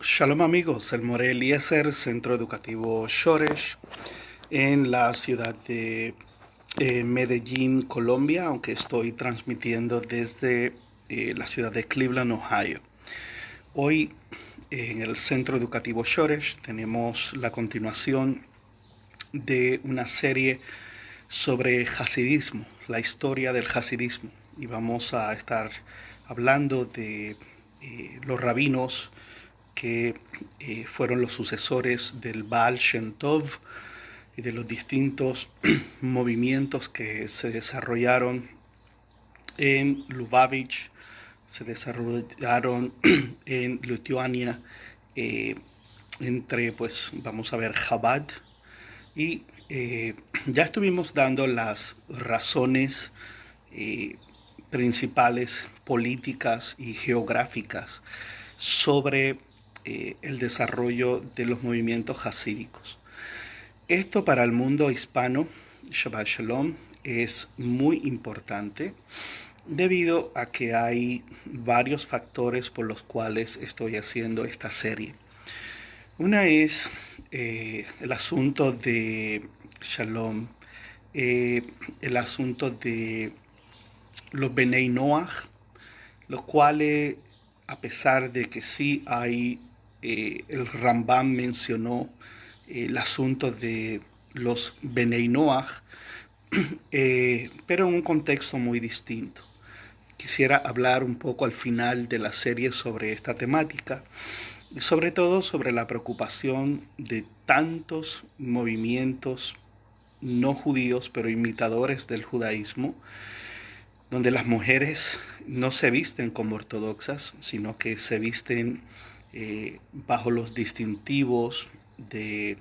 Shalom amigos, el Moré Eliezer, Centro Educativo Shoresh, en la ciudad de Medellín, Colombia, aunque estoy transmitiendo desde la ciudad de Cleveland, Ohio. Hoy en el Centro Educativo Shoresh tenemos la continuación de una serie sobre Hasidismo, la historia del Hasidismo, y vamos a estar hablando de los rabinos que fueron los sucesores del Baal Shem Tov y de los distintos movimientos que se desarrollaron en Lubavitch, se desarrollaron en Lituania, eh, entre, pues, vamos a ver, Chabad, y ya estuvimos dando las razones eh, principales políticas y geográficas sobre el desarrollo de los movimientos hasídicos. Esto para el mundo hispano, Shabbat Shalom, es muy importante debido a que hay varios factores por los cuales estoy haciendo esta serie. Una es el asunto de Shalom, el asunto de los Benei Noach, los cuales, a pesar de que sí hay, el Rambam mencionó el asunto de los Benei Noach, pero en un contexto muy distinto. Quisiera hablar un poco al final de la serie sobre esta temática y sobre todo sobre la preocupación de tantos movimientos no judíos, pero imitadores del judaísmo, donde las mujeres no se visten como ortodoxas, sino que se visten bajo los distintivos de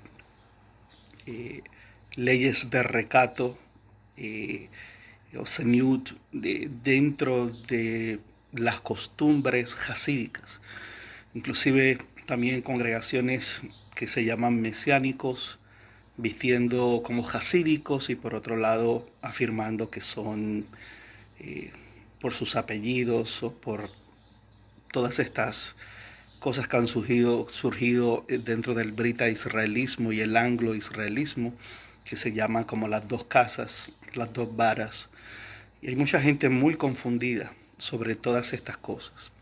leyes de recato o seniut dentro de las costumbres hasídicas. Inclusive también congregaciones que se llaman mesiánicos, vistiendo como hasídicos y por otro lado afirmando que son eh, por sus apellidos o por todas estas cosas que han surgido dentro del brita israelismo y el anglo israelismo, que se llama como las dos casas, las dos varas. Y hay mucha gente muy confundida sobre todas estas cosas.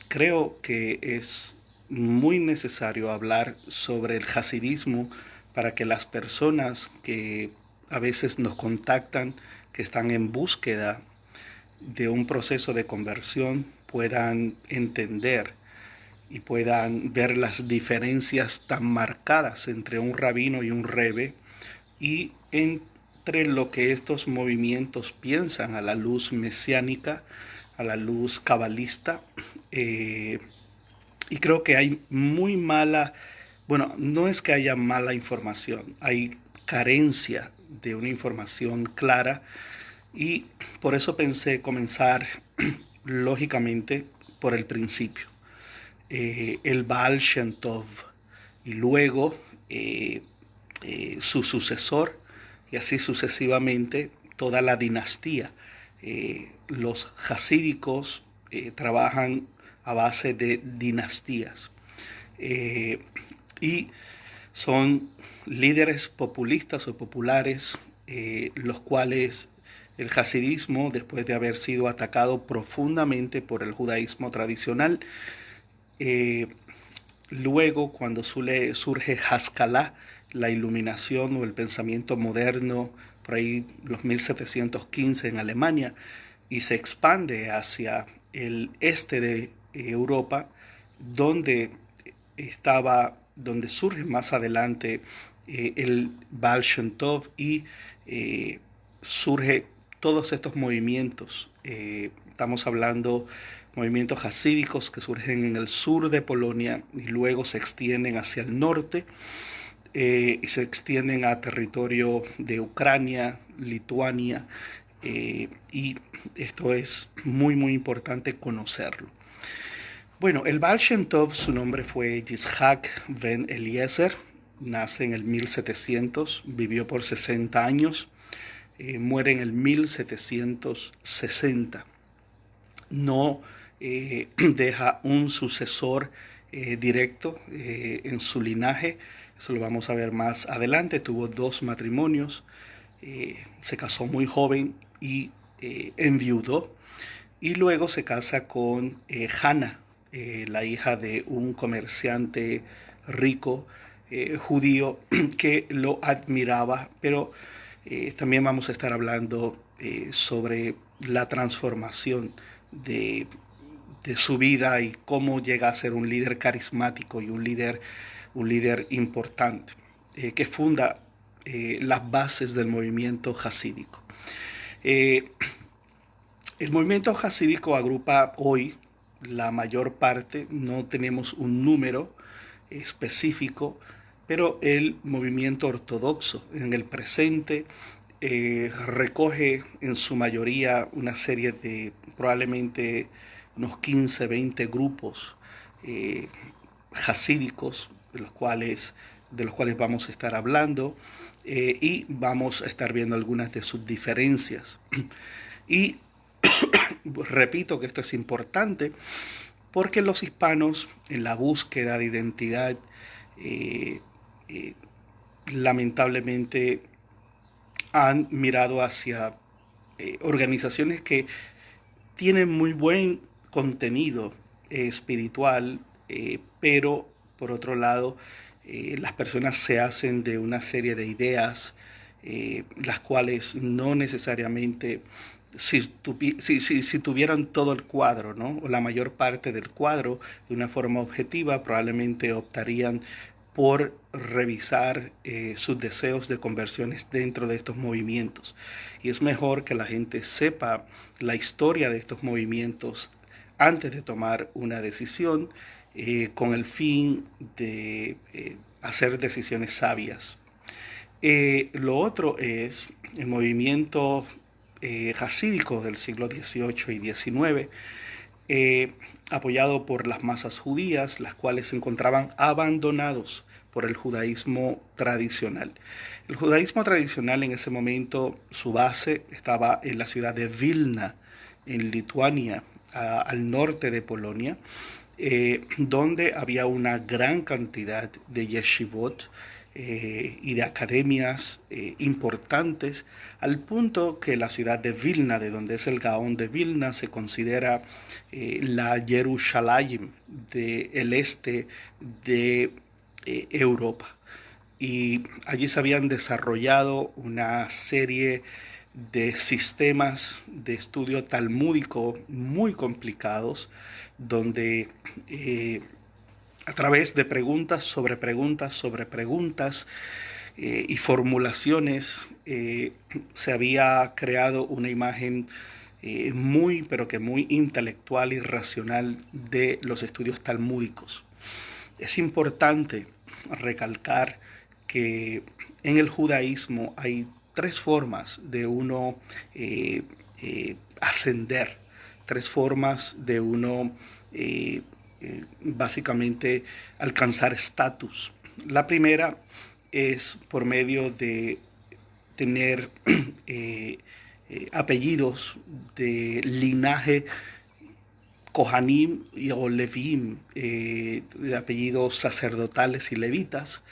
Creo que es muy necesario hablar sobre el hasidismo para que las personas que a veces nos contactan, que están en búsqueda de un proceso de conversión, puedan entender y puedan ver las diferencias tan marcadas entre un rabino y un rebe y entre lo que estos movimientos piensan a la luz mesiánica, a la luz cabalista. Y creo que hay muy mala, bueno, no es que haya mala información, hay carencia de una información clara y por eso pensé comenzar lógicamente por el principio, el Baal Shem Tov y luego su sucesor y así sucesivamente toda la dinastía. Los hasídicos trabajan a base de dinastías y son líderes populistas o populares, los cuales el hasidismo, después de haber sido atacado profundamente por el judaísmo tradicional, eh, luego cuando surge Haskalah, la iluminación o el pensamiento moderno, por ahí los 1715 en Alemania, y se expande hacia el este de Europa, donde donde surge más adelante el Baal Shem Tov y surge todos estos movimientos. Estamos hablando movimientos hasídicos que surgen en el sur de Polonia y luego se extienden hacia el norte y se extienden a territorio de Ucrania, Lituania, y esto es muy muy importante conocerlo. Bueno, el Baal Shem Tov, su nombre fue Yitzhak Ben Eliezer, nace en el 1700, vivió por 60 años, muere en el 1760. No deja un sucesor directo en su linaje. Eso lo vamos a ver más adelante. Tuvo 2 matrimonios, se casó muy joven y enviudó. Y luego se casa con Hannah, la hija de un comerciante rico judío que lo admiraba, pero también vamos a estar hablando sobre la transformación de, de su vida y cómo llega a ser un líder carismático y un líder importante, que funda las bases del movimiento jasídico. Eh, el movimiento jasídico agrupa hoy la mayor parte, no tenemos un número específico, pero el movimiento ortodoxo en el presente recoge en su mayoría una serie de probablemente unos 15, 20 grupos eh, jasídicos de los cuales vamos a estar hablando y vamos a estar viendo algunas de sus diferencias. Y repito que esto es importante porque los hispanos en la búsqueda de identidad eh, eh, lamentablemente han mirado hacia organizaciones que tienen muy buen contenido espiritual, pero por otro lado las personas se hacen de una serie de ideas las cuales no necesariamente si tuvieran todo el cuadro, ¿no? O la mayor parte del cuadro de una forma objetiva, probablemente optarían por revisar sus deseos de conversiones dentro de estos movimientos. Y es mejor que la gente sepa la historia de estos movimientos antes de tomar una decisión con el fin de hacer decisiones sabias. Lo otro es el movimiento jasídico del siglo XVIII y XIX, apoyado por las masas judías, las cuales se encontraban abandonados por el judaísmo tradicional. El judaísmo tradicional en ese momento, su base estaba en la ciudad de Vilna, en Lituania, al norte de Polonia, donde había una gran cantidad de yeshivot y de academias importantes, al punto que la ciudad de Vilna, de donde es el Gaón de Vilna, se considera la Jerusalén del este de Europa. Y allí se habían desarrollado una serie de sistemas de estudio talmúdico muy complicados, donde a través de preguntas sobre preguntas sobre preguntas y formulaciones se había creado una imagen muy, pero que muy intelectual y racional de los estudios talmúdicos. Es importante recalcar que en el judaísmo hay 3 formas de uno ascender, 3 formas de uno básicamente alcanzar estatus. La primera es por medio de tener apellidos de linaje Kohanim o Levim, de apellidos sacerdotales y levitas.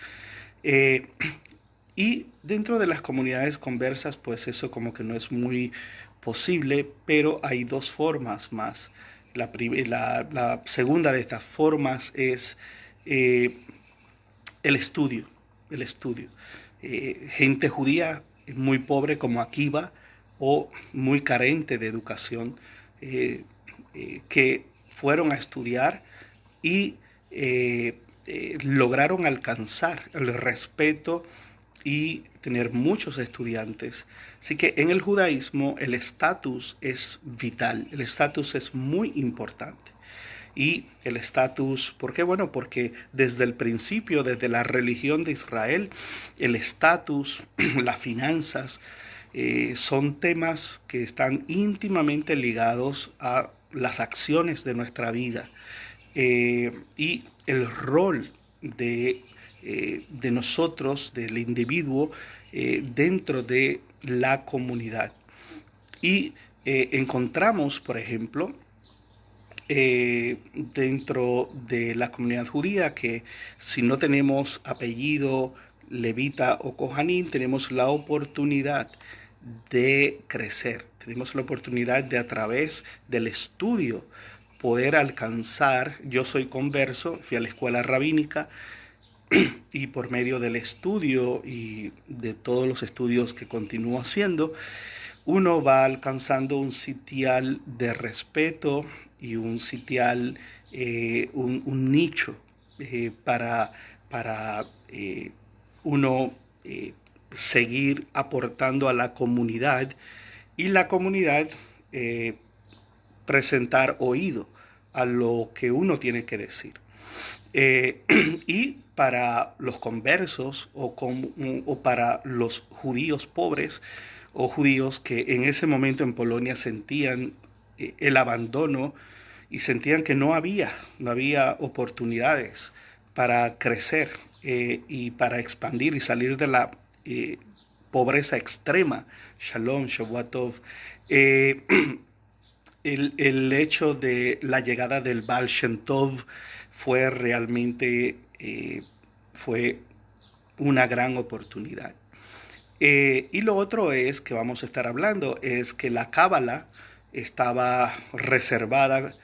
Y dentro de las comunidades conversas, pues eso como que no es muy posible, pero hay 2 formas más. La segunda de estas formas es eh, el estudio, el estudio. Gente judía muy pobre como Akiva o muy carente de educación que fueron a estudiar y lograron alcanzar el respeto y tener muchos estudiantes. Así que en el judaísmo el estatus es vital, el estatus es muy importante. Y el estatus, ¿por qué? Bueno, porque desde el principio, desde la religión de Israel, el estatus, las finanzas, son temas que están íntimamente ligados a las acciones de nuestra vida y el rol de nosotros, del individuo, dentro de la comunidad. Y encontramos, por ejemplo, dentro de la comunidad judía que si no tenemos apellido levita o kohanim, tenemos la oportunidad de crecer, tenemos la oportunidad de a través del estudio poder alcanzar. Yo soy converso, fui a la escuela rabínica y por medio del estudio y de todos los estudios que continúo haciendo, uno va alcanzando un sitial de respeto y un sitial, un nicho para uno seguir aportando a la comunidad y la comunidad eh, presentar oído a lo que uno tiene que decir. Eh, y para los conversos o para los judíos pobres o judíos que en ese momento en Polonia sentían el abandono y sentían que no había oportunidades para crecer y para expandir y salir de la pobreza extrema. Shalom, Shavuot. Eh, el hecho de la llegada del Baal Shem Tov fue realmente fue una gran oportunidad. Y lo otro es que vamos a estar hablando es que la Cábala estaba reservada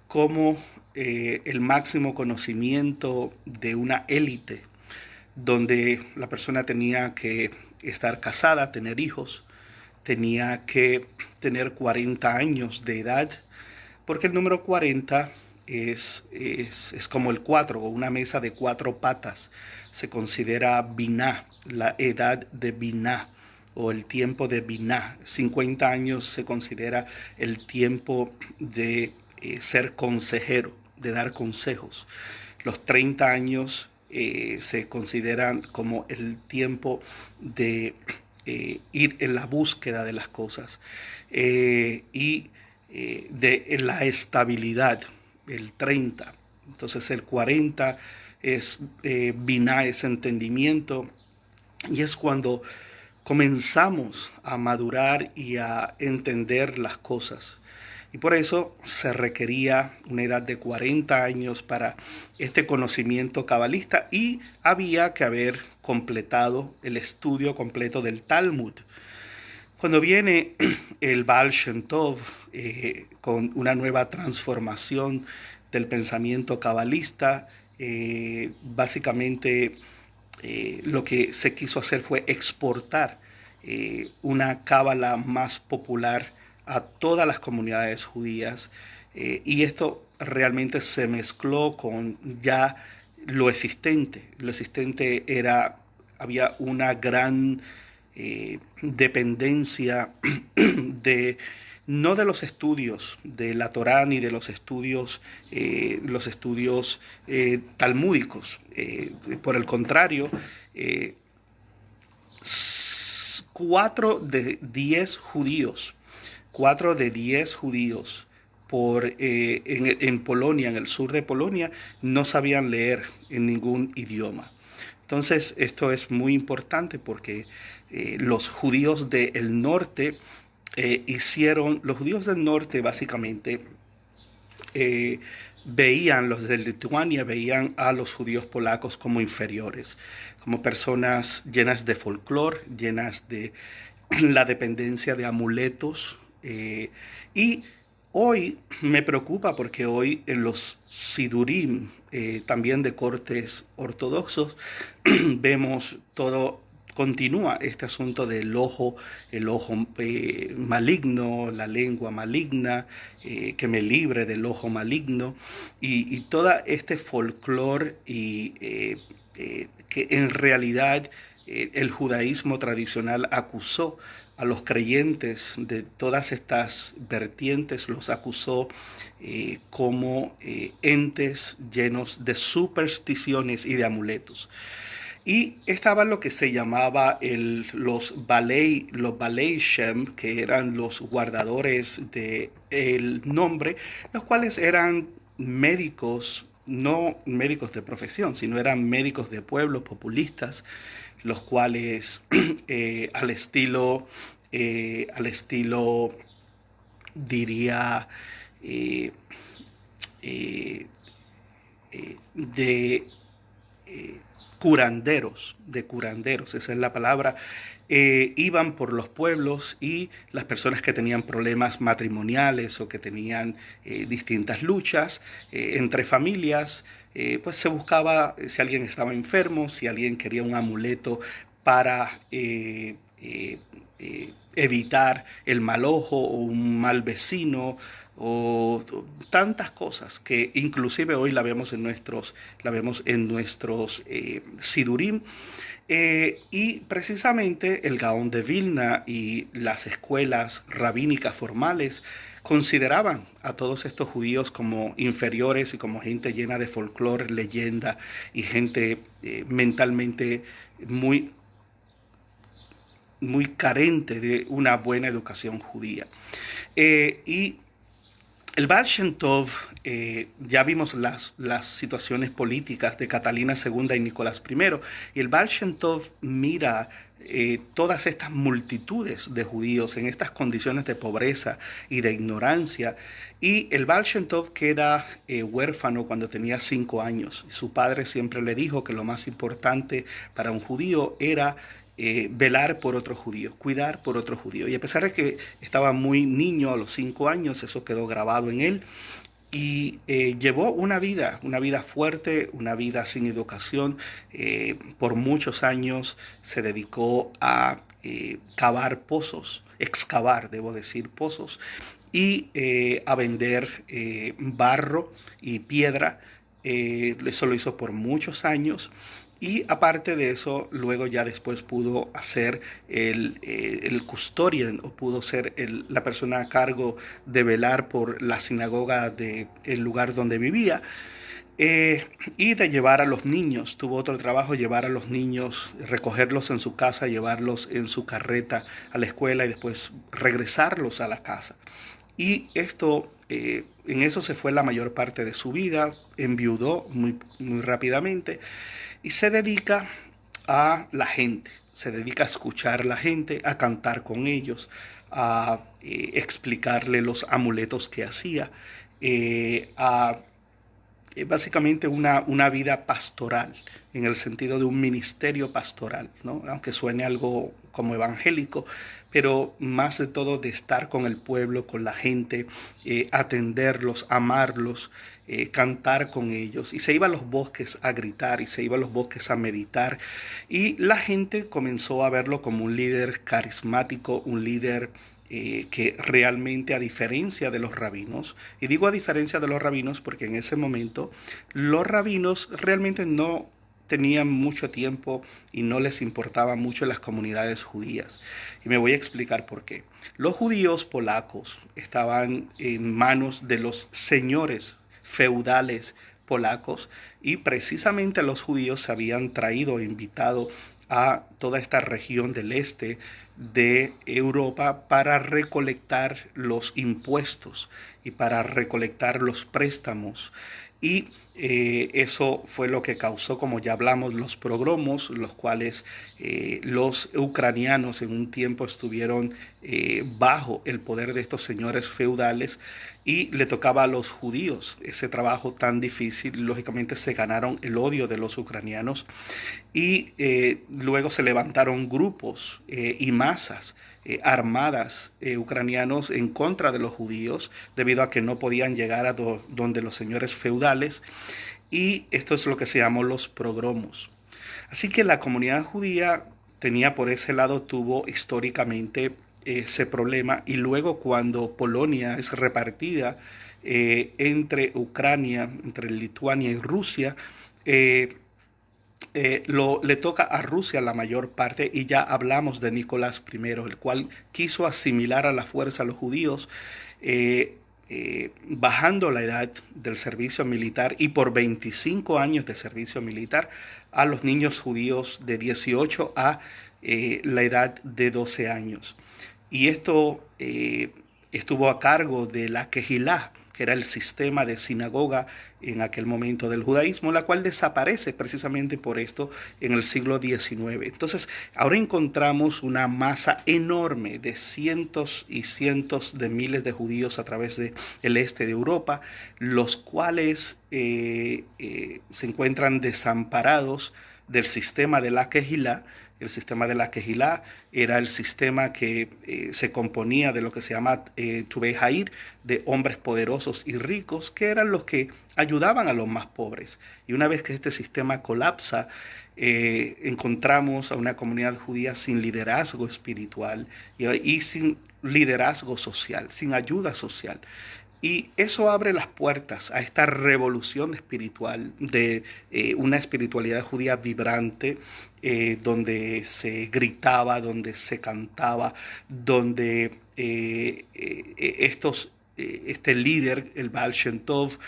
como el máximo conocimiento de una élite, donde la persona tenía que estar casada, tener hijos, tenía que tener 40 años de edad, porque el número 40 es como el 4 o una mesa de 4 patas. Se considera Biná, la edad de Biná o el tiempo de Biná. 50 años se considera el tiempo de ser consejero, de dar consejos. Los 30 años se consideran como el tiempo de ir en la búsqueda de las cosas y de la estabilidad, el 30. Entonces el 40 es biná, es entendimiento, y es cuando comenzamos a madurar y a entender las cosas. Y por eso se requería una edad de 40 años para este conocimiento cabalista y había que haber completado el estudio completo del Talmud. Cuando viene el Baal Shem Tov con una nueva transformación del pensamiento cabalista, básicamente lo que se quiso hacer fue exportar una cábala más popular a todas las comunidades judías, y esto realmente se mezcló con ya lo existente. Lo existente había una gran dependencia de no de los estudios de la Torá ni de los estudios talmúdicos. Por el contrario, eh, 4 de 10 judíos en Polonia, en el sur de Polonia, no sabían leer en ningún idioma. Entonces, esto es muy importante porque los judíos del norte los judíos del norte básicamente los de Lituania veían a los judíos polacos como inferiores, como personas llenas de folclore, llenas de la dependencia de amuletos. Y hoy me preocupa porque hoy en los sidurim, también de cortes ortodoxos, vemos todo. Continúa este asunto del el ojo maligno, la lengua maligna, que me libre del ojo maligno, y todo este folclore que en realidad el judaísmo tradicional acusó a los creyentes de todas estas vertientes, los acusó como entes llenos de supersticiones y de amuletos. Y estaba lo que se llamaba los Balei Shem, que eran los guardadores del nombre, los cuales eran médicos, no médicos de profesión, sino eran médicos de pueblos populistas, los cuales al estilo, diría, eh, eh, de curanderos, esa es la palabra, iban por los pueblos y las personas que tenían problemas matrimoniales o que tenían distintas luchas entre familias, pues se buscaba si alguien estaba enfermo, si alguien quería un amuleto para evitar el mal ojo o un mal vecino o tantas cosas que inclusive hoy la vemos en nuestros sidurim. Y precisamente el Gaón de Vilna y las escuelas rabínicas formales consideraban a todos estos judíos como inferiores y como gente llena de folclore, leyenda y gente mentalmente muy, muy carente de una buena educación judía. Y el Baal Shem Tov, ya vimos las situaciones políticas de Catalina II y Nicolás I, y el Baal Shem Tov mira todas estas multitudes de judíos en estas condiciones de pobreza y de ignorancia, y el Baal Shem Tov queda huérfano cuando tenía 5 años. Su padre siempre le dijo que lo más importante para un judío era velar por otro judío, cuidar por otro judío. Y a pesar de que estaba muy niño a los 5 años, eso quedó grabado en él y llevó una vida fuerte, una vida sin educación. Por muchos años se dedicó a cavar pozos, excavar, debo decir, pozos, y a vender barro y piedra. Eso lo hizo por muchos años. Y aparte de eso, luego ya después pudo hacer el custodian o pudo ser la persona a cargo de velar por la sinagoga del lugar donde vivía. Y de llevar a los niños, tuvo otro trabajo, llevar a los niños, recogerlos en su casa, llevarlos en su carreta a la escuela y después regresarlos a la casa. Y esto, en eso se fue la mayor parte de su vida, enviudó muy rápidamente y se dedica a la gente, se dedica a escuchar a la gente, a cantar con ellos, a explicarle los amuletos que hacía, a básicamente una vida pastoral, en el sentido de un ministerio pastoral, ¿no? Aunque suene algo como evangélico, pero más de todo de estar con el pueblo, con la gente, atenderlos, amarlos, cantar con ellos. Y se iba a los bosques a gritar y se iba a los bosques a meditar. Y la gente comenzó a verlo como un líder carismático, un líder que realmente a diferencia de los rabinos, y digo a diferencia de los rabinos porque en ese momento los rabinos realmente no tenían mucho tiempo y no les importaba mucho las comunidades judías. Y me voy a explicar por qué. Los judíos polacos estaban en manos de los señores feudales polacos y precisamente los judíos se habían traído e invitado a toda esta región del este de Europa para recolectar los impuestos y para recolectar los préstamos. Y eso fue lo que causó, como ya hablamos, los pogromos, los cuales los ucranianos en un tiempo estuvieron bajo el poder de estos señores feudales y le tocaba a los judíos ese trabajo tan difícil. Lógicamente se ganaron el odio de los ucranianos y luego se levantaron grupos y masas armadas ucranianos en contra de los judíos debido a que no podían llegar a donde los señores feudales, y esto es lo que se llamó los pogromos. Así que la comunidad judía tenía por ese lado, tuvo históricamente ese problema, y luego cuando Polonia es repartida entre Ucrania, entre Lituania y Rusia, le toca a Rusia la mayor parte, y ya hablamos de Nicolás I, el cual quiso asimilar a la fuerza a los judíos, bajando la edad del servicio militar y por 25 años de servicio militar a los niños judíos de 18 a la edad de 12 años. Y esto estuvo a cargo de la Kehilá, que era el sistema de sinagoga en aquel momento del judaísmo, la cual desaparece precisamente por esto en el siglo XIX. Entonces, ahora encontramos una masa enorme de cientos y cientos de miles de judíos a través del este de Europa, los cuales se encuentran desamparados del sistema de la Kehilá. El sistema de la Kehilá era el sistema que se componía de lo que se llama Tubei Jair, de hombres poderosos y ricos, que eran los que ayudaban a los más pobres. Y una vez que este sistema colapsa, encontramos a una comunidad judía sin liderazgo espiritual y sin liderazgo social, sin ayuda social. Y eso abre las puertas a esta revolución espiritual de una espiritualidad judía vibrante, donde se gritaba, donde se cantaba, donde este líder, el Baal Shem Tov,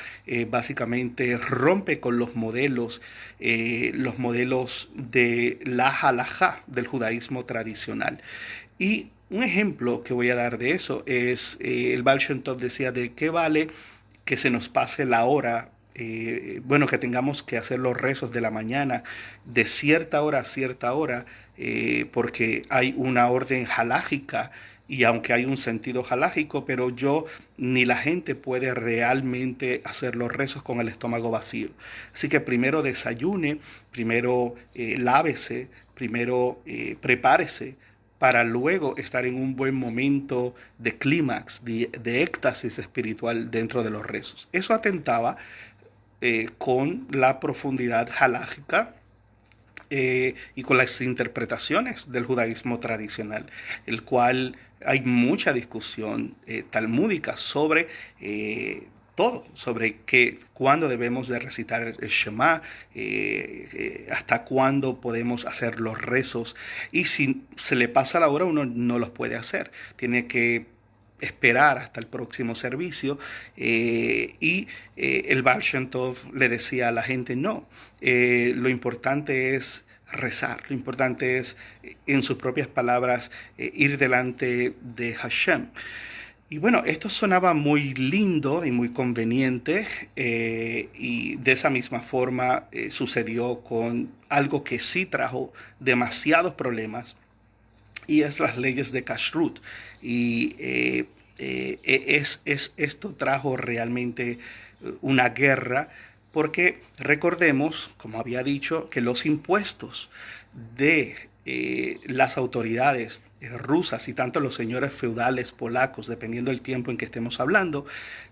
básicamente rompe con los modelos de la halajá del judaísmo tradicional. Y un ejemplo que voy a dar de eso es, el Baal Shem Tov decía, de qué vale que se nos pase la hora, bueno, que tengamos que hacer los rezos de la mañana de cierta hora a cierta hora, porque hay una orden halágica y aunque hay un sentido halágico, pero yo ni la gente puede realmente hacer los rezos con el estómago vacío. Así que primero desayune, primero lávese, primero prepárese para luego estar en un buen momento de clímax, de éxtasis espiritual dentro de los rezos. Eso atentaba con la profundidad halágica y con las interpretaciones del judaísmo tradicional, el cual hay mucha discusión talmúdica sobre todo, sobre cuándo debemos de recitar el Shema, hasta cuándo podemos hacer los rezos, y si se le pasa la hora uno no los puede hacer, tiene que esperar hasta el próximo servicio, el Baal Shem Tov le decía a la gente, no, lo importante es rezar, lo importante es, en sus propias palabras, ir delante de Hashem. Y bueno, esto sonaba muy lindo y muy conveniente, y de esa misma forma sucedió con algo que sí trajo demasiados problemas, y es las leyes de Kashrut. Y esto trajo realmente una guerra, porque recordemos, como había dicho, que los impuestos de las autoridades rusas y tanto los señores feudales polacos, dependiendo del tiempo en que estemos hablando,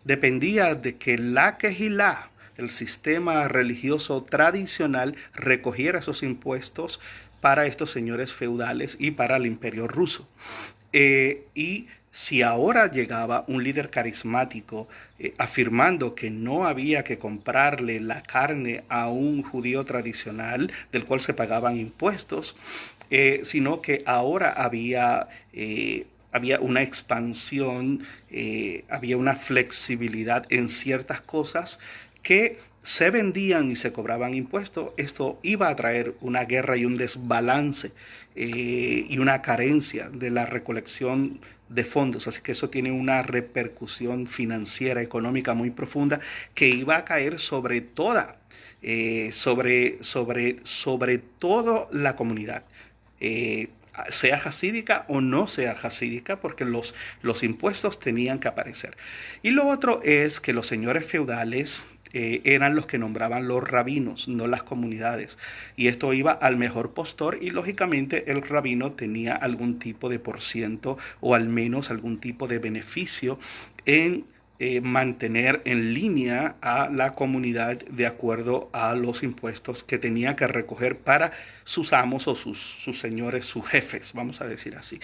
dependía de que la Kehilá, el sistema religioso tradicional, recogiera esos impuestos para estos señores feudales y para el imperio ruso. Y si ahora llegaba un líder carismático afirmando que no había que comprarle la carne a un judío tradicional del cual se pagaban impuestos, sino que ahora había una expansión, había una flexibilidad en ciertas cosas que se vendían y se cobraban impuestos. Esto iba a traer una guerra y un desbalance y una carencia de la recolección de fondos. Así que eso tiene una repercusión financiera, económica muy profunda, que iba a caer sobre toda la comunidad. Sea hasídica o no sea hasídica, porque los impuestos tenían que aparecer. Y lo otro es que los señores feudales eran los que nombraban los rabinos, no las comunidades. Y esto iba al mejor postor, y lógicamente el rabino tenía algún tipo de porciento o al menos algún tipo de beneficio en mantener en línea a la comunidad de acuerdo a los impuestos que tenía que recoger para sus amos o sus señores, sus jefes, vamos a decir así.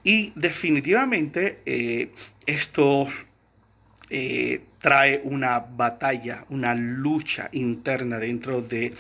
Y definitivamente esto trae una batalla, una lucha interna dentro del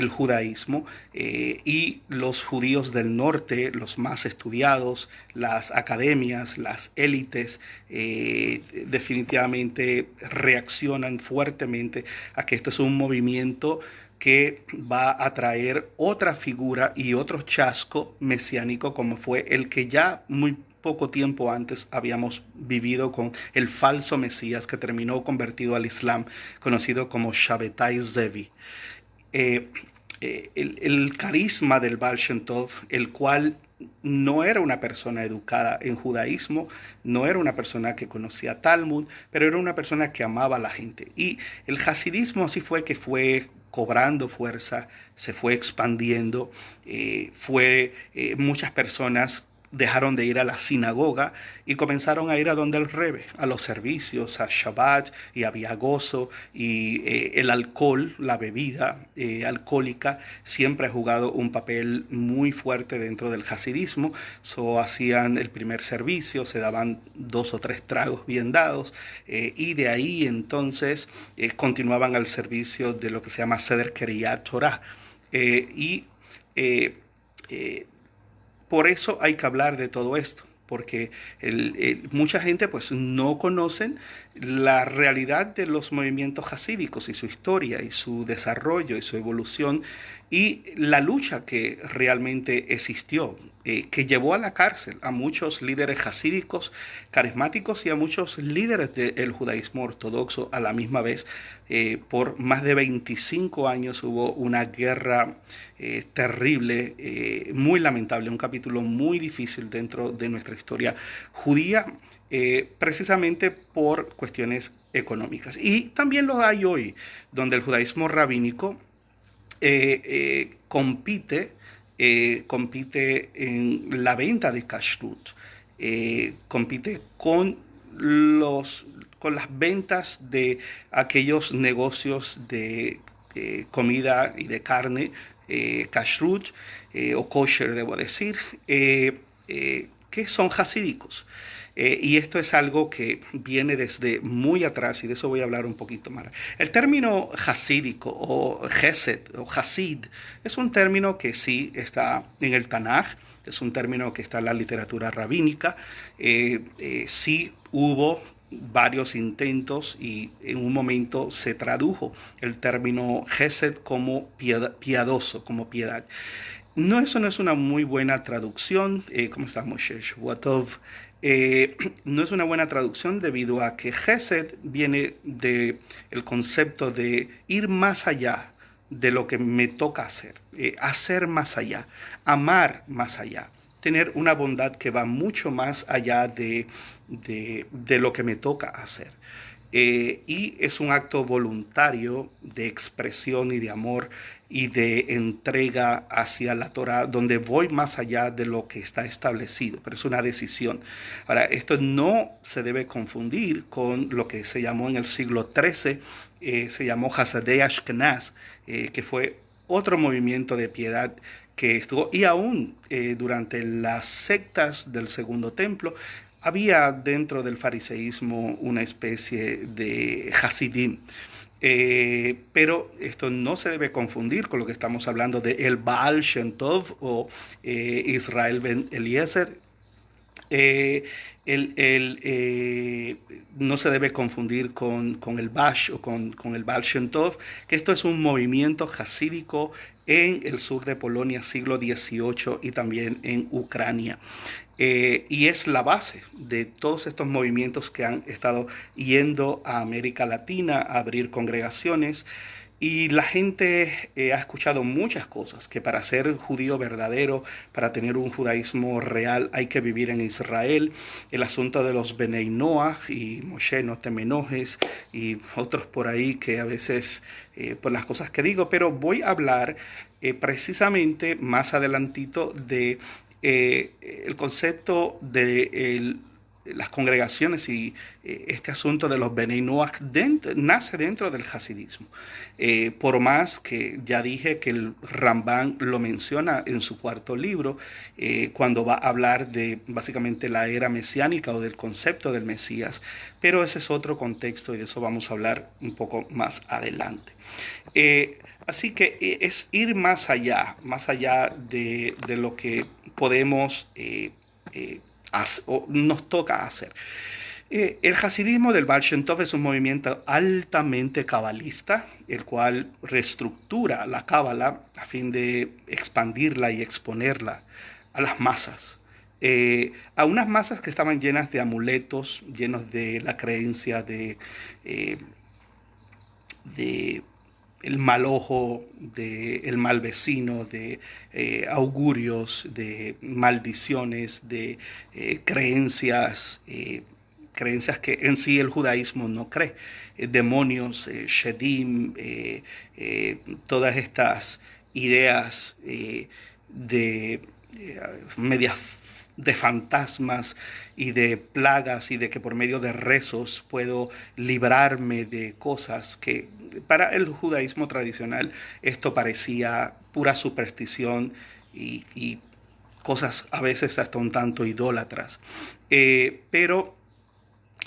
judaísmo, y los judíos del norte, los más estudiados, las academias, las élites, definitivamente reaccionan fuertemente a que esto es un movimiento que va a traer otra figura y otro chasco mesiánico, como fue el que ya muy poco tiempo antes habíamos vivido con el falso Mesías que terminó convertido al Islam, conocido como Shabbatai Zevi. Eh, el carisma del Baal Shem Tov, el cual no era una persona educada en judaísmo, no era una persona que conocía Talmud, pero era una persona que amaba a la gente. Y el hasidismo así fue que fue cobrando fuerza, se fue expandiendo, muchas personas dejaron de ir a la sinagoga y comenzaron a ir a donde el Rebbe, a los servicios, a Shabbat, y había gozo, y el alcohol, la bebida alcohólica, siempre ha jugado un papel muy fuerte dentro del hasidismo. So, hacían el primer servicio, se daban 2 o 3 tragos bien dados, y de ahí entonces continuaban al servicio de lo que se llama Seder Keriyat Torah. Y eh, eh, por eso hay que hablar de todo esto, porque mucha gente pues no conocen la realidad de los movimientos hasídicos y su historia y su desarrollo y su evolución y la lucha que realmente existió, que llevó a la cárcel a muchos líderes hasídicos carismáticos y a muchos líderes del judaísmo ortodoxo a la misma vez. Por más de 25 años hubo una guerra terrible, muy lamentable, un capítulo muy difícil dentro de nuestra historia judía, precisamente por cuestiones económicas. Y también lo hay hoy, donde el judaísmo rabínico compite en la venta de kashrut, compite con las ventas de aquellos negocios de comida y de carne, kashrut o kosher, debo decir, que son hasídicos. Y esto es algo que viene desde muy atrás y de eso voy a hablar un poquito más. El término hasídico o gesed o hasid es un término que sí está en el Tanaj, es un término que está en la literatura rabínica. Sí hubo varios intentos y en un momento se tradujo el término gesed como piadoso, como piedad. No, eso no es una muy buena traducción. ¿Cómo estás, Moshe? Watov. No es una buena traducción debido a que Gesed viene del concepto de ir más allá de lo que me toca hacer, hacer más allá, amar más allá, tener una bondad que va mucho más allá de lo que me toca hacer. Y es un acto voluntario de expresión y de amor y de entrega hacia la Torah, donde voy más allá de lo que está establecido, pero es una decisión. Ahora, esto no se debe confundir con lo que se llamó en el siglo XIII, se llamó Hasadei Ashkenaz, que fue otro movimiento de piedad que estuvo, y aún durante las sectas del Segundo Templo, había dentro del fariseísmo una especie de Hasidim. Pero esto no se debe confundir con lo que estamos hablando de el Baal Shem Tov o Israel ben Eliezer. Eh, no se debe confundir con el Bash o con el Baal Shem Tov, que esto es un movimiento hasídico en el sur de Polonia, siglo XVIII, y también en Ucrania. Y es la base de todos estos movimientos que han estado yendo a América Latina a abrir congregaciones. Y la gente ha escuchado muchas cosas, que para ser judío verdadero, para tener un judaísmo real, hay que vivir en Israel. El asunto de los Benei Noach y Moshe, no te me enojes, y otros por ahí que a veces, por las cosas que digo, pero voy a hablar precisamente más adelantito de el concepto de las congregaciones y este asunto de los Benei Noach nace dentro del hasidismo. Por más que ya dije que el Rambán lo menciona en su cuarto libro, cuando va a hablar de básicamente la era mesiánica o del concepto del Mesías, pero ese es otro contexto y de eso vamos a hablar un poco más adelante. Así que es ir más allá de lo que podemos o nos toca hacer. El hasidismo del Baal Shem Tov es un movimiento altamente cabalista, el cual reestructura la cábala a fin de expandirla y exponerla a las masas. a unas masas que estaban llenas de amuletos, llenos de la creencia eh, de el mal ojo, de el mal vecino, de augurios, de maldiciones, de creencias, creencias que en sí el judaísmo no cree. Demonios, shedim, todas estas ideas de medias de fantasmas y de plagas y de que por medio de rezos puedo librarme de cosas que para el judaísmo tradicional esto parecía pura superstición y cosas a veces hasta un tanto idólatras. Pero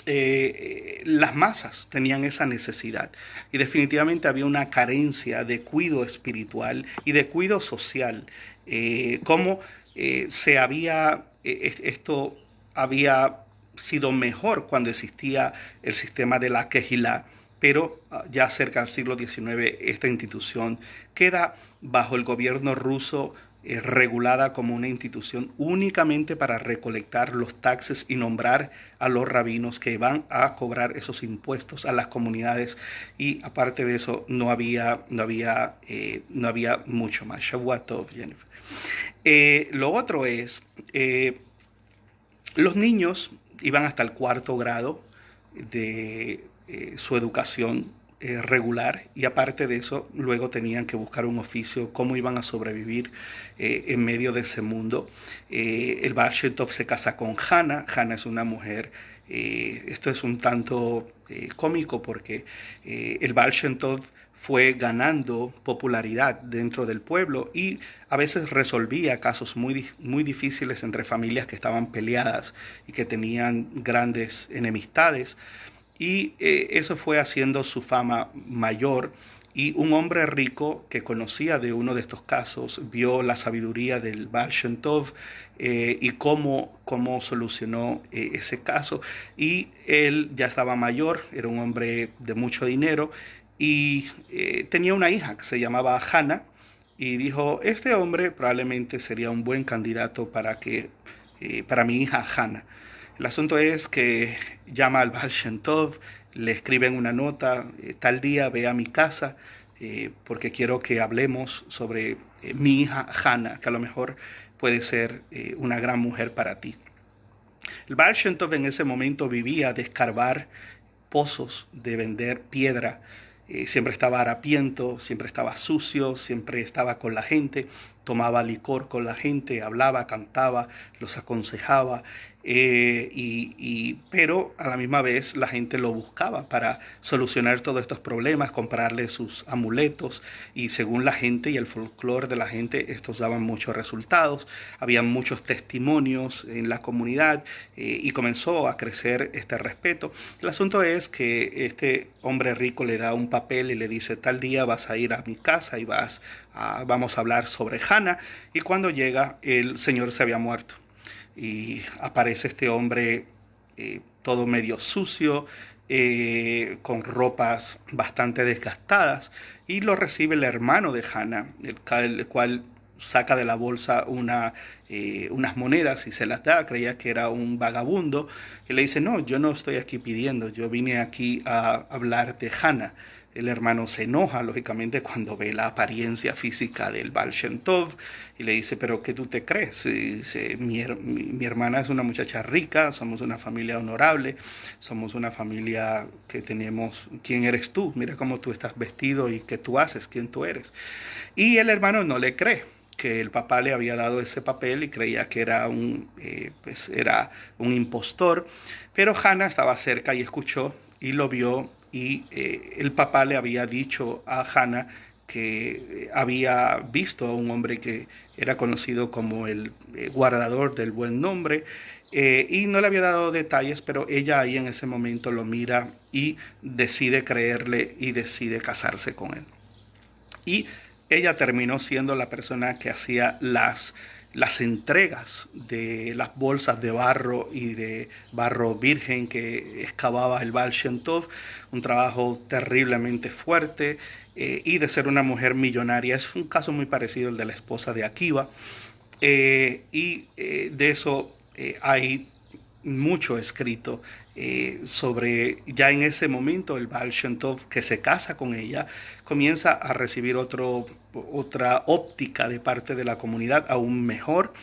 las masas tenían esa necesidad y definitivamente había una carencia de cuidado espiritual y de cuidado social, como se había, esto había sido mejor cuando existía el sistema de la Kehilá, pero ya cerca del siglo XIX esta institución queda bajo el gobierno ruso, regulada como una institución únicamente para recolectar los taxes y nombrar a los rabinos que van a cobrar esos impuestos a las comunidades, y aparte de eso no había mucho más. Shavua Tov, Jennifer. Lo otro es, los niños iban hasta el cuarto grado de su educación regular, y aparte de eso luego tenían que buscar un oficio, cómo iban a sobrevivir en medio de ese mundo. El Baal Shem Tov se casa con Hannah. Hannah es una mujer, esto es un tanto cómico porque el Baal Shem Tov fue ganando popularidad dentro del pueblo y a veces resolvía casos muy difíciles entre familias que estaban peleadas y que tenían grandes enemistades. Y eso fue haciendo su fama mayor. Y un hombre rico que conocía de uno de estos casos vio la sabiduría del Baal Shem Tov y cómo solucionó ese caso. Y él ya estaba mayor, era un hombre de mucho dinero y tenía una hija que se llamaba Hannah. Y dijo, este hombre probablemente sería un buen candidato para mi hija Hannah. El asunto es que llama al Baal Shem Tov, le escriben una nota, tal día ve a mi casa porque quiero que hablemos sobre mi hija Hannah, que a lo mejor puede ser una gran mujer para ti. El Baal Shem Tov en ese momento vivía de escarbar pozos, de vender piedra. Siempre estaba harapiento, siempre estaba sucio, siempre estaba con la gente, tomaba licor con la gente, hablaba, cantaba, los aconsejaba, pero a la misma vez la gente lo buscaba para solucionar todos estos problemas, comprarle sus amuletos, y según la gente y el folclore de la gente, estos daban muchos resultados. Había muchos testimonios en la comunidad y comenzó a crecer este respeto. El asunto es que este hombre rico le da un papel y le dice, tal día vas a ir a mi casa y vamos a hablar sobre Hannah. Y cuando llega, el señor se había muerto. Y aparece este hombre todo medio sucio, con ropas bastante desgastadas, y lo recibe el hermano de Hannah, el cual saca de la bolsa unas monedas y se las da. Creía que era un vagabundo y le dice, no, yo no estoy aquí pidiendo, yo vine aquí a hablar de Hannah. El hermano se enoja, lógicamente, cuando ve la apariencia física del Baal Shem Tov y le dice, pero ¿qué tú te crees? Y dice, mi hermana es una muchacha rica, somos una familia honorable, somos una familia que tenemos, ¿quién eres tú? Mira cómo tú estás vestido y qué tú haces, quién tú eres. Y el hermano no le cree que el papá le había dado ese papel y creía que era era un impostor, pero Hannah estaba cerca y escuchó y lo vio, y el papá le había dicho a Hannah que había visto a un hombre que era conocido como el guardador del buen nombre, y no le había dado detalles, pero ella ahí en ese momento lo mira y decide creerle y decide casarse con él. Y ella terminó siendo la persona que hacía las entregas de las bolsas de barro y de barro virgen que excavaba el Baal Shem Tov, un trabajo terriblemente fuerte, y de ser una mujer millonaria. Es un caso muy parecido al de la esposa de Akiva, de eso hay mucho escrito sobre, ya en ese momento el Baal Shem Tov que se casa con ella comienza a recibir otra óptica de parte de la comunidad aún mejor.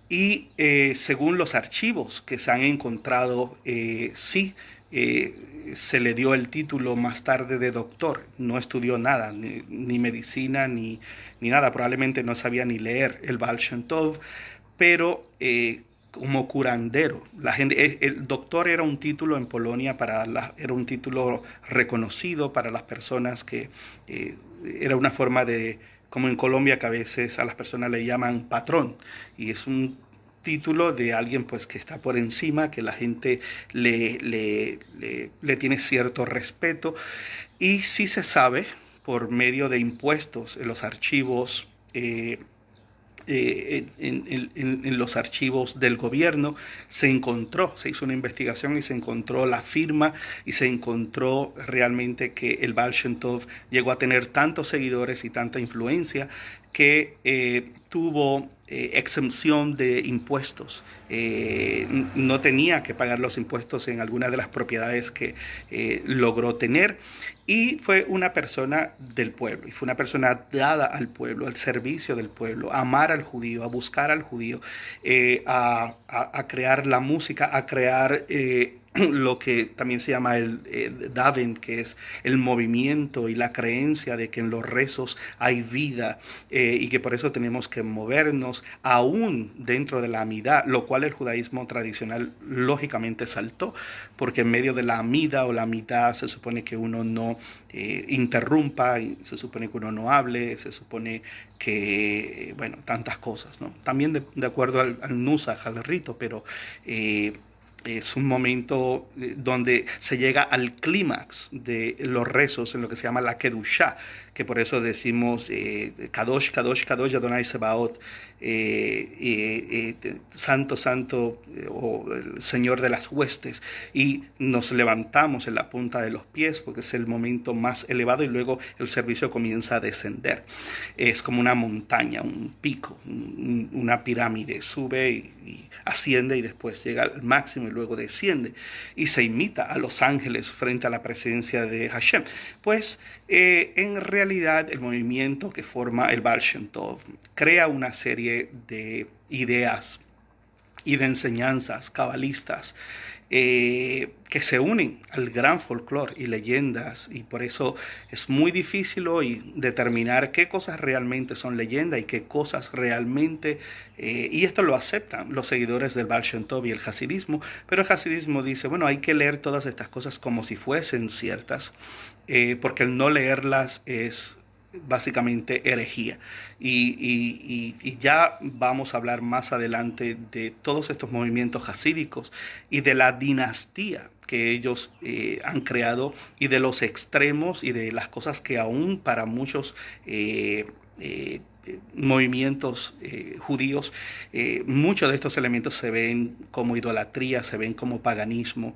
Y según los archivos que se han encontrado, sí, se le dio el título más tarde de doctor. No estudió nada, ni medicina, ni nada. Probablemente no sabía ni leer el Baal Shem Tov, pero como curandero. La gente, el doctor era un título en Polonia era un título reconocido para las personas que era una forma de, como en Colombia que a veces a las personas le llaman patrón, y es un título de alguien pues que está por encima, que la gente le tiene cierto respeto, y sí se sabe por medio de impuestos en los archivos en los archivos del gobierno se hizo una investigación y se encontró la firma y se encontró realmente que el Baal Shem Tov llegó a tener tantos seguidores y tanta influencia que tuvo exención de impuestos. No tenía que pagar los impuestos en alguna de las propiedades que logró tener, y fue una persona del pueblo, y fue una persona dada al pueblo, al servicio del pueblo, a amar al judío, a buscar al judío, a crear la música, a crear lo que también se llama el Daven, que es el movimiento y la creencia de que en los rezos hay vida, y que por eso tenemos que movernos aún dentro de la amidad, lo cual el judaísmo tradicional lógicamente saltó, porque en medio de la amida o la mitad se supone que uno no interrumpa, y se supone que uno no hable, se supone que, bueno, tantas cosas, ¿no? También de acuerdo al Nusach, al rito, pero es un momento donde se llega al clímax de los rezos en lo que se llama la Kedushá, que por eso decimos Kadosh, Kadosh, Kadosh, Adonai Sebaot, Santo, Santo, o el Señor de las huestes, y nos levantamos en la punta de los pies porque es el momento más elevado, y luego el servicio comienza a descender. Es como una montaña, un pico, una pirámide, sube y asciende y después llega al máximo y luego desciende, y se imita a los ángeles frente a la presencia de Hashem. Pues en realidad el movimiento que forma el Baal Shem Tov crea una serie de ideas y de enseñanzas cabalistas que se unen al gran folclore y leyendas, y por eso es muy difícil hoy determinar qué cosas realmente son leyenda y qué cosas realmente, y esto lo aceptan los seguidores del Baal Shem Tov y el hasidismo, pero el hasidismo dice, bueno, hay que leer todas estas cosas como si fuesen ciertas, porque el no leerlas es básicamente herejía. Y ya vamos a hablar más adelante de todos estos movimientos hasídicos y de la dinastía que ellos han creado, y de los extremos y de las cosas que aún para muchos movimientos judíos, muchos de estos elementos se ven como idolatría, se ven como paganismo.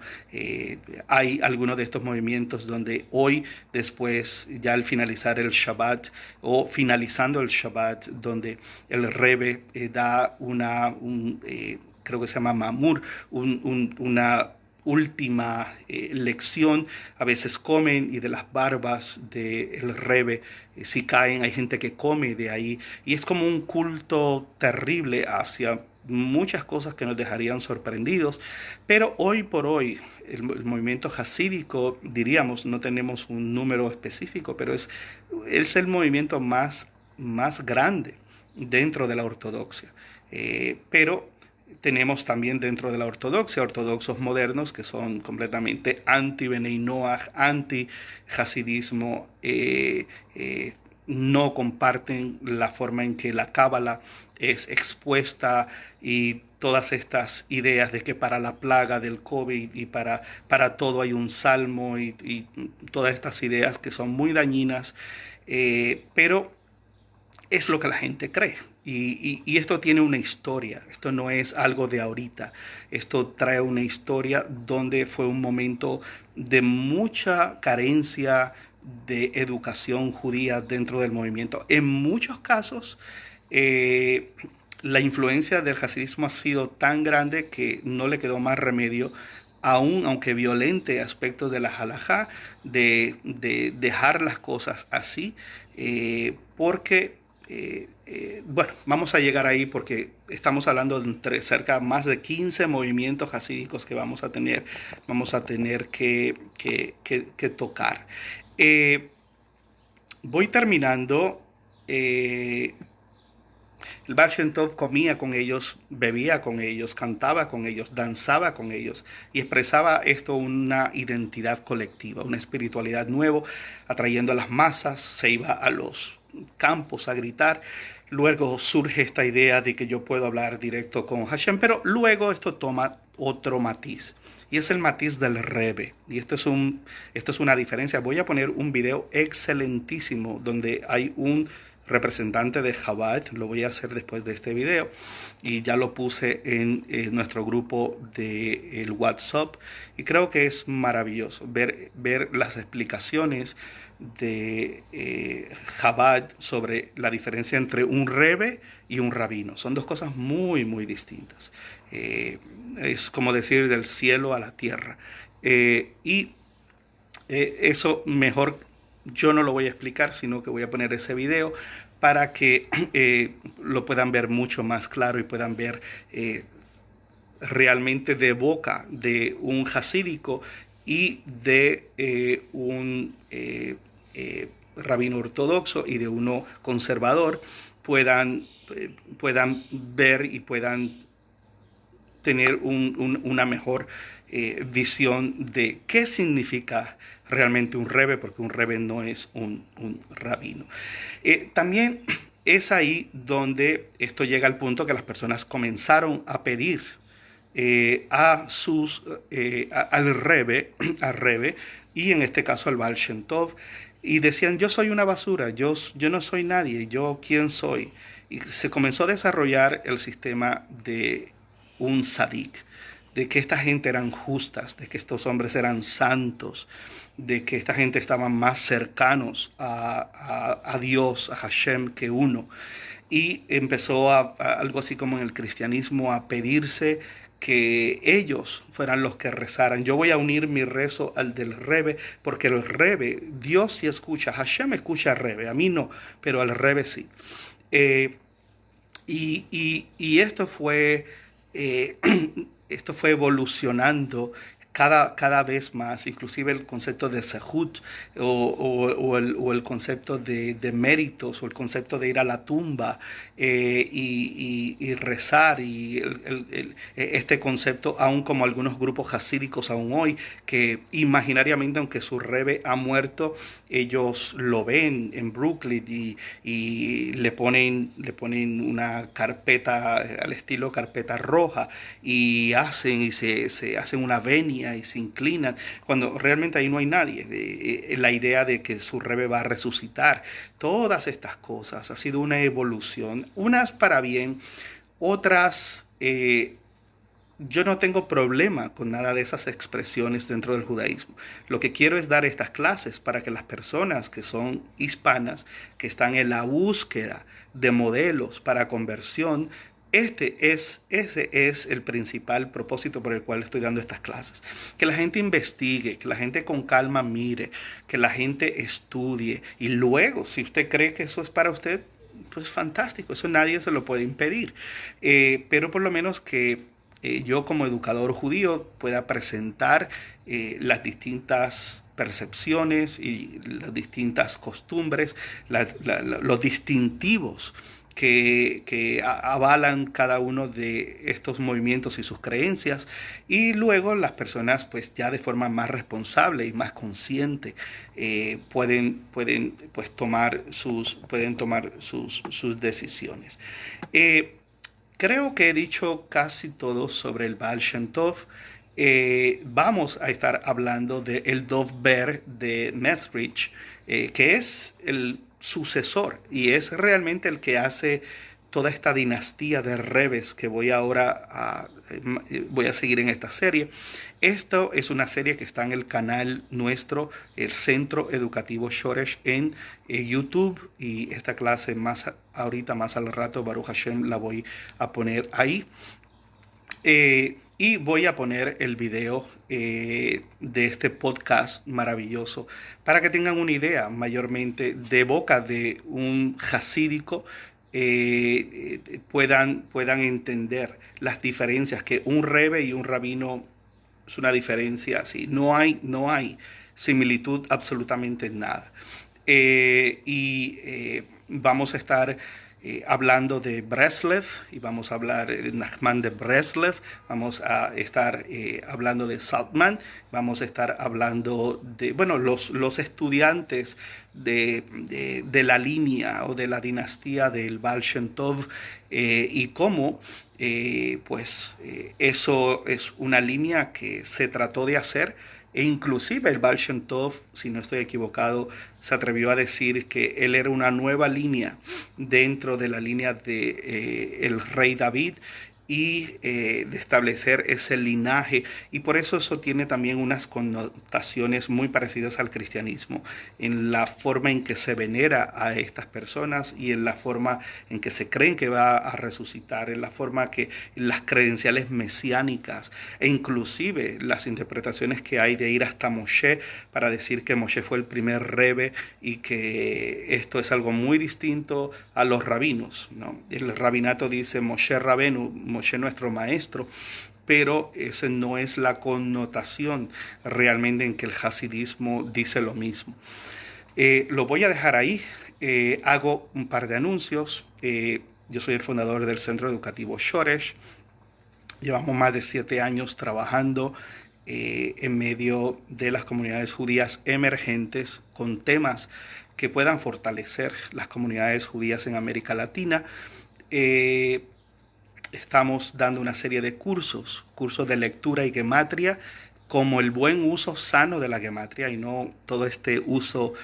Hay algunos de estos movimientos donde hoy, después, ya al finalizar el Shabbat o finalizando el Shabbat, donde el Rebbe da creo que se llama Mamur, una última lección, a veces comen, y de las barbas del Rebbe si caen, hay gente que come de ahí, y es como un culto terrible hacia muchas cosas que nos dejarían sorprendidos. Pero hoy por hoy el movimiento hasídico, diríamos, no tenemos un número específico, pero es el movimiento más grande dentro de la ortodoxia. Pero tenemos también dentro de la ortodoxia ortodoxos modernos que son completamente anti-Benei Noach, anti-hasidismo, no comparten la forma en que la cábala es expuesta, y todas estas ideas de que para la plaga del COVID y para todo hay un salmo, y todas estas ideas que son muy dañinas, pero es lo que la gente cree. Y esto tiene una historia, esto no es algo de ahorita, esto trae una historia donde fue un momento de mucha carencia de educación judía dentro del movimiento. En muchos casos, la influencia del hasidismo ha sido tan grande que no le quedó más remedio, aún aunque violente aspectos de la halajá, de dejar las cosas así, porque, bueno, vamos a llegar ahí porque estamos hablando de entre cerca más de 15 movimientos hasídicos que vamos a tener que tocar. Eh, Voy terminando. El Baal Shem Tov comía con ellos, bebía con ellos, cantaba con ellos, danzaba con ellos y expresaba esto una identidad colectiva, una espiritualidad nueva, atrayendo a las masas, se iba a los campos a gritar. Luego surge esta idea de que yo puedo hablar directo con Hashem, pero luego esto toma otro matiz. Y es el matiz del Rebbe. Y esto es una diferencia. Voy a poner un video excelentísimo donde hay un representante de Chabad, lo voy a hacer después de este video y ya lo puse en nuestro grupo de el WhatsApp y creo que es maravilloso ver las explicaciones de Chabad sobre la diferencia entre un Rebbe y un rabino. Son dos cosas muy distintas. Es como decir del cielo a la tierra. Eso mejor yo no lo voy a explicar, sino que voy a poner ese video para que lo puedan ver mucho más claro y puedan ver realmente de boca de un hasídico y de un rabino ortodoxo y de uno conservador puedan ver y puedan tener una mejor visión de qué significa realmente un Rebbe, porque un Rebbe no es un rabino. También es ahí donde esto llega al punto que las personas comenzaron a pedir al Rebbe, y en este caso al Baal Shem Tov, y decían, yo soy una basura, yo no soy nadie, yo quién soy. Y se comenzó a desarrollar el sistema de un sadik, de que esta gente eran justas, de que estos hombres eran santos, de que esta gente estaban más cercanos a Dios, a Hashem, que uno. Y empezó algo así como en el cristianismo a pedirse que ellos fueran los que rezaran. Yo voy a unir mi rezo al del Rebbe, porque el Rebbe, Dios sí escucha, Hashem escucha al Rebbe, a mí no, pero al Rebbe sí. Y esto fue esto fue evolucionando cada vez más, inclusive el concepto de sehut o el concepto de méritos o el concepto de ir a la tumba y rezar y este concepto, aún como algunos grupos hasídicos aún hoy, que imaginariamente, aunque su Rebbe ha muerto, ellos lo ven en Brooklyn y le ponen una carpeta al estilo carpeta roja y se hacen una venia y se inclinan, cuando realmente ahí no hay nadie. La idea de que su Rebbe va a resucitar, todas estas cosas, ha sido una evolución, unas para bien, otras yo no tengo problema con nada de esas expresiones dentro del judaísmo. Lo que quiero es dar estas clases para que las personas que son hispanas, que están en la búsqueda de modelos para conversión, ese es el principal propósito por el cual estoy dando estas clases. Que la gente investigue, que la gente con calma mire, que la gente estudie y luego, si usted cree que eso es para usted, pues fantástico, eso nadie se lo puede impedir. Pero por lo menos que yo como educador judío pueda presentar las distintas percepciones y las distintas costumbres, los distintivos que avalan cada uno de estos movimientos y sus creencias, y luego las personas pues ya de forma más responsable y más consciente pueden tomar sus decisiones. Creo que he dicho casi todo sobre el Baal Shem Tov. Vamos a estar hablando del Dov Ber de Metternich, que es el sucesor y es realmente el que hace toda esta dinastía de rebes que voy a seguir en esta serie. Esto es una serie que está en el canal nuestro, el Centro Educativo Shoresh en YouTube, y esta clase ahorita más al rato, Baruch Hashem, la voy a poner ahí. Y voy a poner el video de este podcast maravilloso para que tengan una idea, mayormente de boca de un hasídico, puedan entender las diferencias, que un rebe y un rabino es una diferencia así. No hay similitud absolutamente en nada. Vamos a estar hablando de Breslev, y vamos a hablar de Nachman de Breslev, vamos a estar hablando de Saltman, vamos a estar hablando de, bueno, los estudiantes de la línea o de la dinastía del Baal Shem Tov, y cómo eso es una línea que se trató de hacer. E inclusive el Baal Shem Tov, si no estoy equivocado, se atrevió a decir que él era una nueva línea dentro de la línea de el rey David, y de establecer ese linaje, y por eso tiene también unas connotaciones muy parecidas al cristianismo, en la forma en que se venera a estas personas y en la forma en que se creen que va a resucitar, en la forma que las credenciales mesiánicas, e inclusive las interpretaciones que hay de ir hasta Moshe para decir que Moshe fue el primer rebe, y que esto es algo muy distinto a los rabinos, ¿no? El rabinato dice Moshe Rabenu, Moshe nuestro maestro, pero esa no es la connotación realmente en que el hasidismo dice lo mismo. Lo voy a dejar ahí. Hago un par de anuncios. Yo soy el fundador del Centro Educativo Shoresh. Llevamos más de 7 años trabajando en medio de las comunidades judías emergentes, con temas que puedan fortalecer las comunidades judías en América Latina. Estamos dando una serie de cursos de lectura y gematria, como el buen uso sano de la gematria, y no todo este uso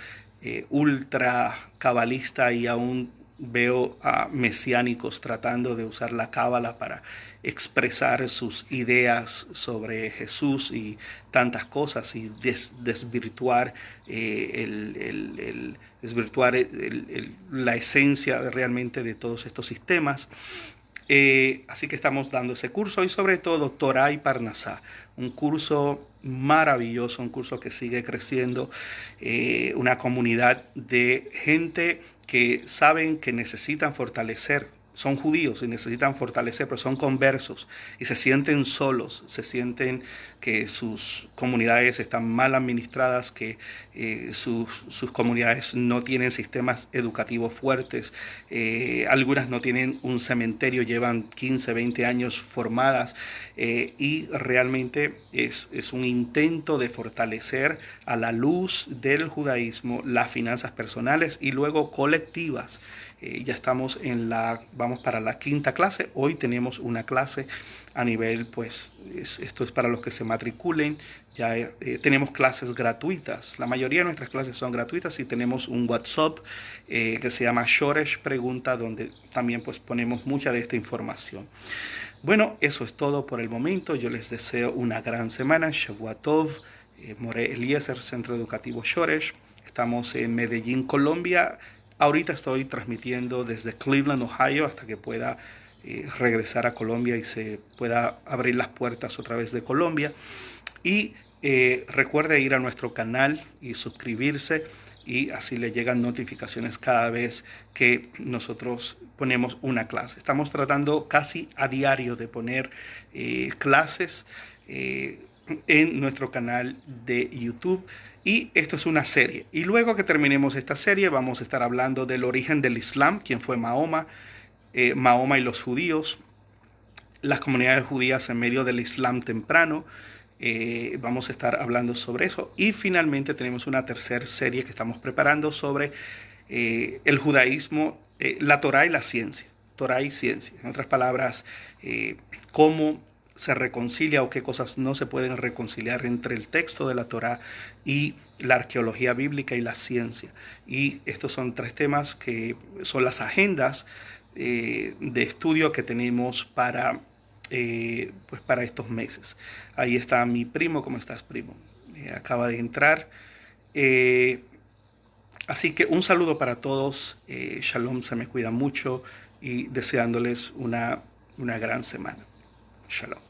ultra cabalista, y aún veo a mesiánicos tratando de usar la cábala para expresar sus ideas sobre Jesús y tantas cosas, y desvirtuar la esencia realmente de todos estos sistemas. Así que estamos dando ese curso, y sobre todo Torah y Parnasá, un curso maravilloso, un curso que sigue creciendo, una comunidad de gente que saben que necesitan fortalecer. Son judíos y necesitan fortalecer, pero son conversos y se sienten solos, se sienten que sus comunidades están mal administradas, que sus comunidades no tienen sistemas educativos fuertes, algunas no tienen un cementerio, llevan 15, 20 años formadas, y realmente es un intento de fortalecer a la luz del judaísmo las finanzas personales y luego colectivas. Ya estamos vamos para la 5ª clase. Hoy tenemos una clase a nivel, pues, esto es para los que se matriculen. Ya tenemos clases gratuitas. La mayoría de nuestras clases son gratuitas, y tenemos un WhatsApp que se llama Shoresh Pregunta, donde también pues ponemos mucha de esta información. Bueno, eso es todo por el momento. Yo les deseo una gran semana. Shavua Tov. Moré Eliezer, Centro Educativo Shoresh. Estamos en Medellín, Colombia. Ahorita estoy transmitiendo desde Cleveland, Ohio, hasta que pueda regresar a Colombia y se pueda abrir las puertas otra vez de Colombia. Y recuerde ir a nuestro canal y suscribirse, y así le llegan notificaciones cada vez que nosotros ponemos una clase. Estamos tratando casi a diario de poner clases en nuestro canal de YouTube. Y esto es una serie. Y luego que terminemos esta serie, vamos a estar hablando del origen del Islam, quién fue Mahoma, Mahoma y los judíos, las comunidades judías en medio del Islam temprano. Vamos a estar hablando sobre eso. Y finalmente tenemos una tercera serie que estamos preparando sobre el judaísmo, la Torah y la ciencia. Torah y ciencia. En otras palabras, cómo se reconcilia o qué cosas no se pueden reconciliar entre el texto de la Torá y la arqueología bíblica y la ciencia. Y estos son 3 temas que son las agendas de estudio que tenemos pues para estos meses. Ahí está mi primo. ¿Cómo estás, primo? Acaba de entrar. Eh, Así que un saludo para todos. Shalom, se me cuida mucho y deseándoles una gran semana. Shalom.